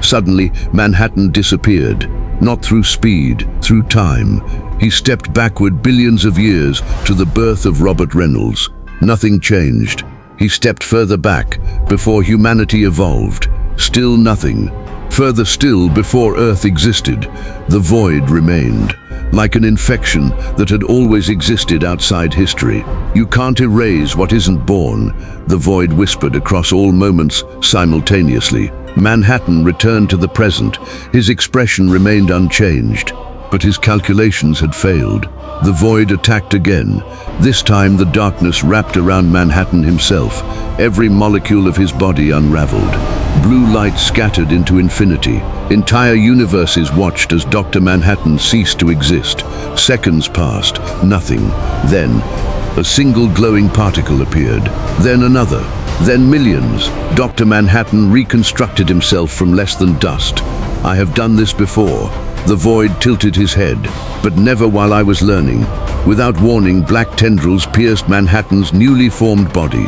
Suddenly, Manhattan disappeared. Not through speed, through time. He stepped backward billions of years to the birth of Robert Reynolds. Nothing changed. He stepped further back, before humanity evolved. Still nothing. Further still, before Earth existed, the void remained. Like an infection that had always existed outside history. You can't erase what isn't born, the void whispered across all moments simultaneously. Manhattan returned to the present. His expression remained unchanged, but his calculations had failed. The void attacked again. This time the darkness wrapped around Manhattan himself. Every molecule of his body unraveled. Blue light scattered into infinity. Entire universes watched as Dr. Manhattan ceased to exist. Seconds passed, nothing. Then, a single glowing particle appeared. Then another. Then millions. Dr. Manhattan reconstructed himself from less than dust. I have done this before. The void tilted his head, but never while I was learning. Without warning, black tendrils pierced Manhattan's newly formed body.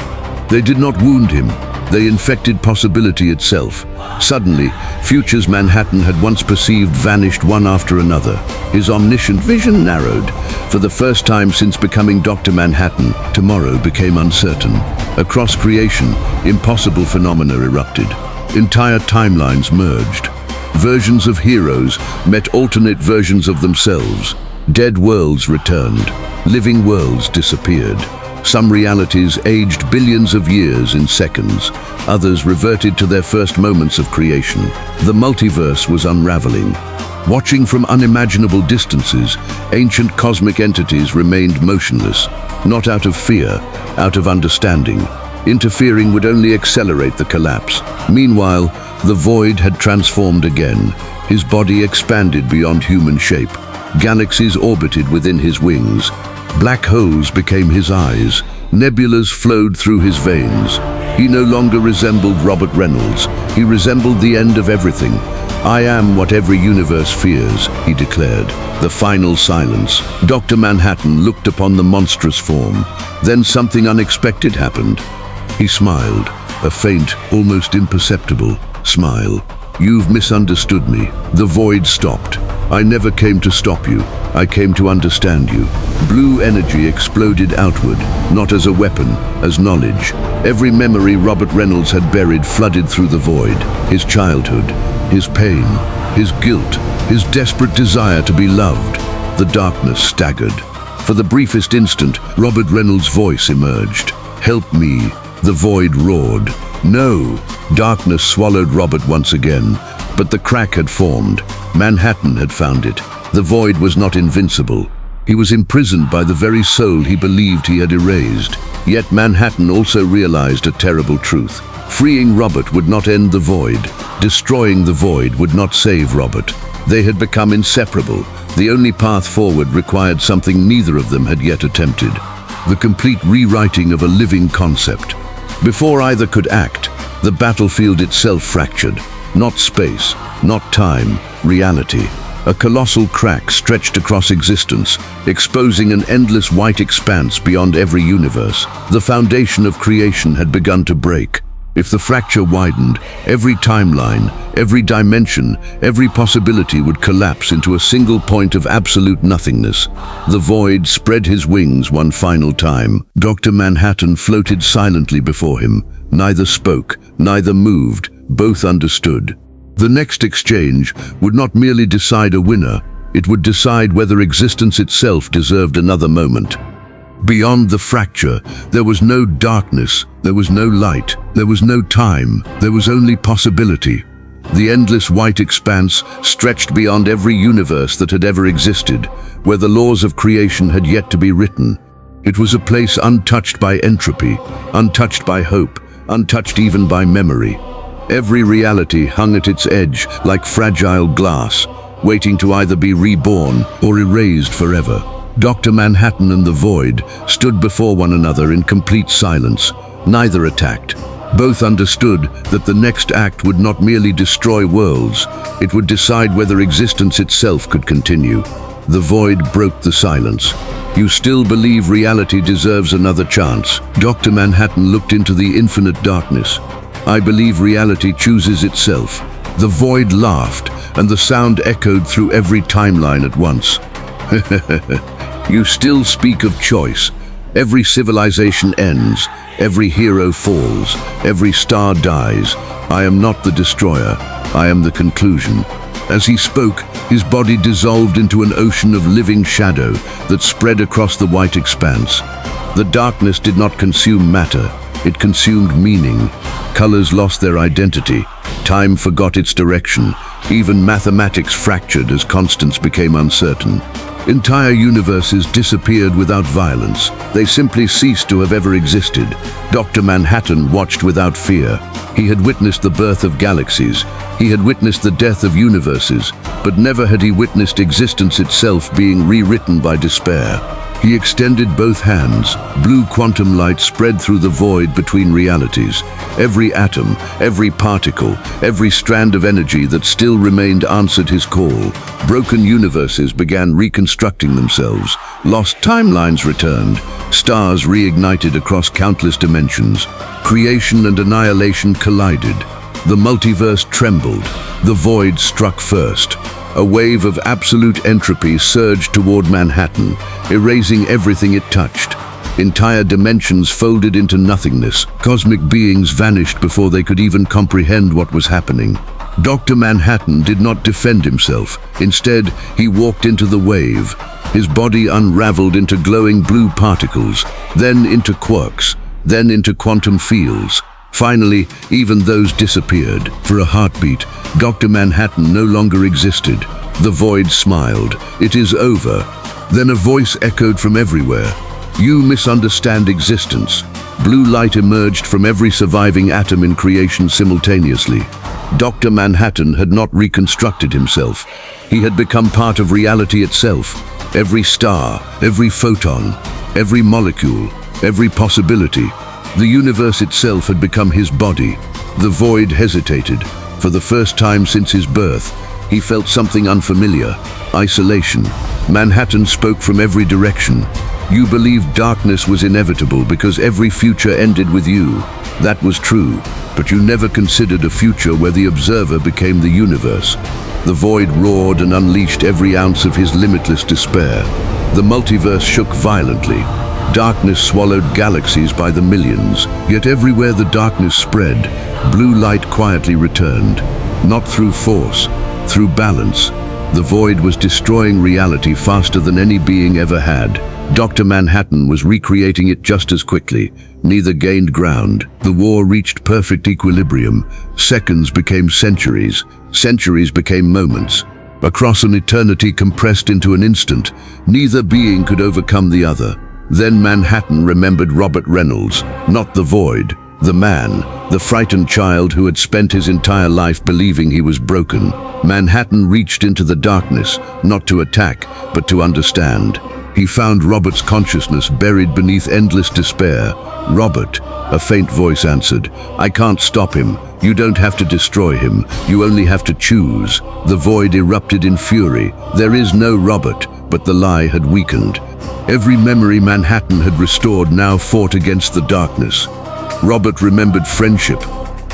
They did not wound him. They infected possibility itself. Suddenly, futures Manhattan had once perceived vanished one after another. His omniscient vision narrowed. For the first time since becoming Dr. Manhattan, tomorrow became uncertain. Across creation, impossible phenomena erupted. Entire timelines merged. Versions of heroes met alternate versions of themselves. Dead worlds returned. Living worlds disappeared. Some realities aged billions of years in seconds. Others reverted to their first moments of creation. The multiverse was unraveling. Watching from unimaginable distances, ancient cosmic entities remained motionless, not out of fear, out of understanding. Interfering would only accelerate the collapse. Meanwhile, the void had transformed again. His body expanded beyond human shape. Galaxies orbited within his wings. Black holes became his eyes. Nebulas flowed through his veins. He no longer resembled Robert Reynolds. He resembled the end of everything. I am what every universe fears, he declared. The final silence. Dr. Manhattan looked upon the monstrous form. Then something unexpected happened. He smiled, a faint, almost imperceptible smile. You've misunderstood me. The void stopped. I never came to stop you. I came to understand you. Blue energy exploded outward, not as a weapon, as knowledge. Every memory Robert Reynolds had buried flooded through the void. His childhood, his pain, his guilt, his desperate desire to be loved. The darkness staggered. For the briefest instant, Robert Reynolds' voice emerged. Help me. The void roared. No! Darkness swallowed Robert once again, but the crack had formed. Manhattan had found it. The void was not invincible. He was imprisoned by the very soul he believed he had erased. Yet Manhattan also realized a terrible truth. Freeing Robert would not end the void. Destroying the void would not save Robert. They had become inseparable. The only path forward required something neither of them had yet attempted. The complete rewriting of a living concept. Before either could act, the battlefield itself fractured. Not space, not time, reality. A colossal crack stretched across existence, exposing an endless white expanse beyond every universe. The foundation of creation had begun to break. If the fracture widened, every timeline, every dimension, every possibility would collapse into a single point of absolute nothingness. The void spread his wings one final time. Dr. Manhattan floated silently before him. Neither spoke, neither moved, both understood. The next exchange would not merely decide a winner, it would decide whether existence itself deserved another moment. Beyond the fracture, there was no darkness, there was no light, there was no time, there was only possibility. The endless white expanse stretched beyond every universe that had ever existed, where the laws of creation had yet to be written. It was a place untouched by entropy, untouched by hope, untouched even by memory. Every reality hung at its edge like fragile glass, waiting to either be reborn or erased forever. Dr. Manhattan and the void stood before one another in complete silence. Neither attacked. Both understood that the next act would not merely destroy worlds, it would decide whether existence itself could continue. The void broke the silence. You still believe reality deserves another chance? Dr. Manhattan looked into the infinite darkness. I believe reality chooses itself. The void laughed, and the sound echoed through every timeline at once. You still speak of choice. Every civilization ends, every hero falls, every star dies. I am not the destroyer, I am the conclusion. As he spoke, his body dissolved into an ocean of living shadow that spread across the white expanse. The darkness did not consume matter, it consumed meaning. Colors lost their identity, time forgot its direction, even mathematics fractured as constants became uncertain. Entire universes disappeared without violence. They simply ceased to have ever existed. Dr. Manhattan watched without fear. He had witnessed the birth of galaxies. He had witnessed the death of universes, but never had he witnessed existence itself being rewritten by despair. He extended both hands. Blue quantum light spread through the void between realities. Every atom, every particle, every strand of energy that still remained answered his call. Broken universes began reconstructing themselves. Lost timelines returned. Stars reignited across countless dimensions. Creation and annihilation collided. The multiverse trembled. The void struck first. A wave of absolute entropy surged toward Manhattan, erasing everything it touched. Entire dimensions folded into nothingness. Cosmic beings vanished before they could even comprehend what was happening. Dr. Manhattan did not defend himself. Instead, he walked into the wave. His body unraveled into glowing blue particles, then into quarks, then into quantum fields. Finally, even those disappeared. For a heartbeat, Dr. Manhattan no longer existed. The void smiled. It is over. Then a voice echoed from everywhere. You misunderstand existence. Blue light emerged from every surviving atom in creation simultaneously. Dr. Manhattan had not reconstructed himself. He had become part of reality itself. Every star, every photon, every molecule, every possibility. The universe itself had become his body. The void hesitated. For the first time since his birth, he felt something unfamiliar: isolation. Manhattan spoke from every direction. You believed darkness was inevitable because every future ended with you. That was true, but you never considered a future where the observer became the universe. The void roared and unleashed every ounce of his limitless despair. The multiverse shook violently. Darkness swallowed galaxies by the millions, yet everywhere the darkness spread, blue light quietly returned. Not through force, through balance. The void was destroying reality faster than any being ever had. Dr. Manhattan was recreating it just as quickly. Neither gained ground. The war reached perfect equilibrium. Seconds became centuries. Centuries became moments. Across an eternity compressed into an instant, neither being could overcome the other. Then Manhattan remembered Robert Reynolds, not the void, the man, the frightened child who had spent his entire life believing he was broken. Manhattan reached into the darkness, not to attack, but to understand. He found Robert's consciousness buried beneath endless despair. "Robert," a faint voice answered, "I can't stop him. You don't have to destroy him. You only have to choose." The void erupted in fury. There is no Robert, but the lie had weakened. Every memory Manhattan had restored now fought against the darkness. Robert remembered friendship,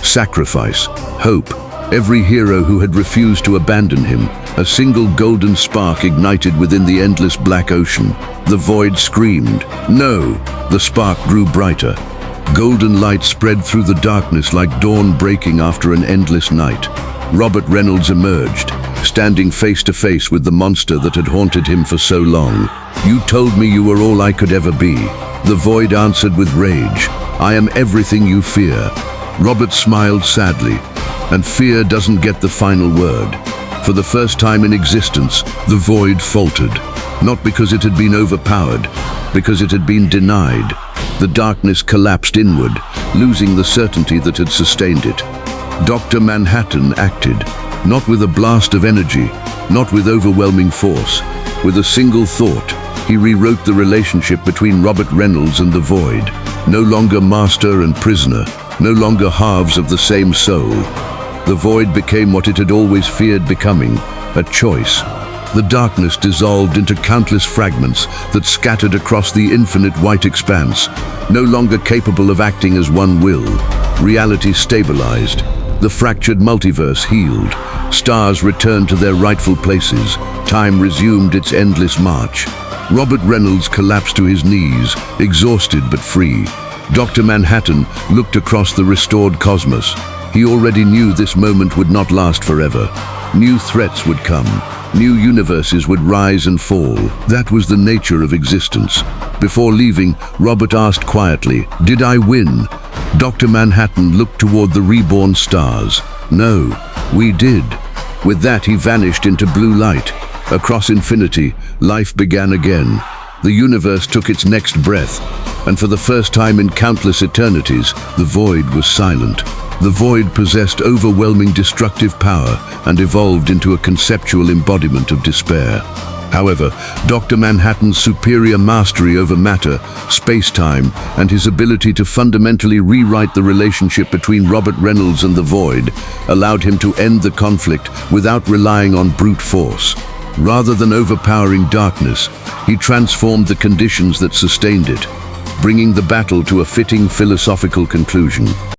sacrifice, hope. Every hero who had refused to abandon him. A single golden spark ignited within the endless black ocean. The void screamed, "No!" The spark grew brighter. Golden light spread through the darkness like dawn breaking after an endless night. Robert Reynolds emerged, standing face to face with the monster that had haunted him for so long. "You told me you were all I could ever be." The void answered with rage, "I am everything you fear." Robert smiled sadly, and fear doesn't get the final word. For the first time in existence, the void faltered, not because it had been overpowered, because it had been denied. The darkness collapsed inward, losing the certainty that had sustained it. Dr. Manhattan acted, not with a blast of energy, not with overwhelming force. With a single thought, he rewrote the relationship between Robert Reynolds and the void. No longer master and prisoner, no longer halves of the same soul. The void became what it had always feared becoming, a choice. The darkness dissolved into countless fragments that scattered across the infinite white expanse. No longer capable of acting as one will, reality stabilized. The fractured multiverse healed. Stars returned to their rightful places. Time resumed its endless march. Robert Reynolds collapsed to his knees, exhausted but free. Dr. Manhattan looked across the restored cosmos. He already knew this moment would not last forever. New threats would come. New universes would rise and fall. That was the nature of existence. Before leaving, Robert asked quietly, "Did I win?" Dr. Manhattan looked toward the reborn stars. "No, we did." With that, he vanished into blue light. Across infinity, life began again. The universe took its next breath, and for the first time in countless eternities, the void was silent. The void possessed overwhelming destructive power and evolved into a conceptual embodiment of despair. However, Dr. Manhattan's superior mastery over matter, space-time, and his ability to fundamentally rewrite the relationship between Robert Reynolds and the void allowed him to end the conflict without relying on brute force. Rather than overpowering darkness, he transformed the conditions that sustained it, bringing the battle to a fitting philosophical conclusion.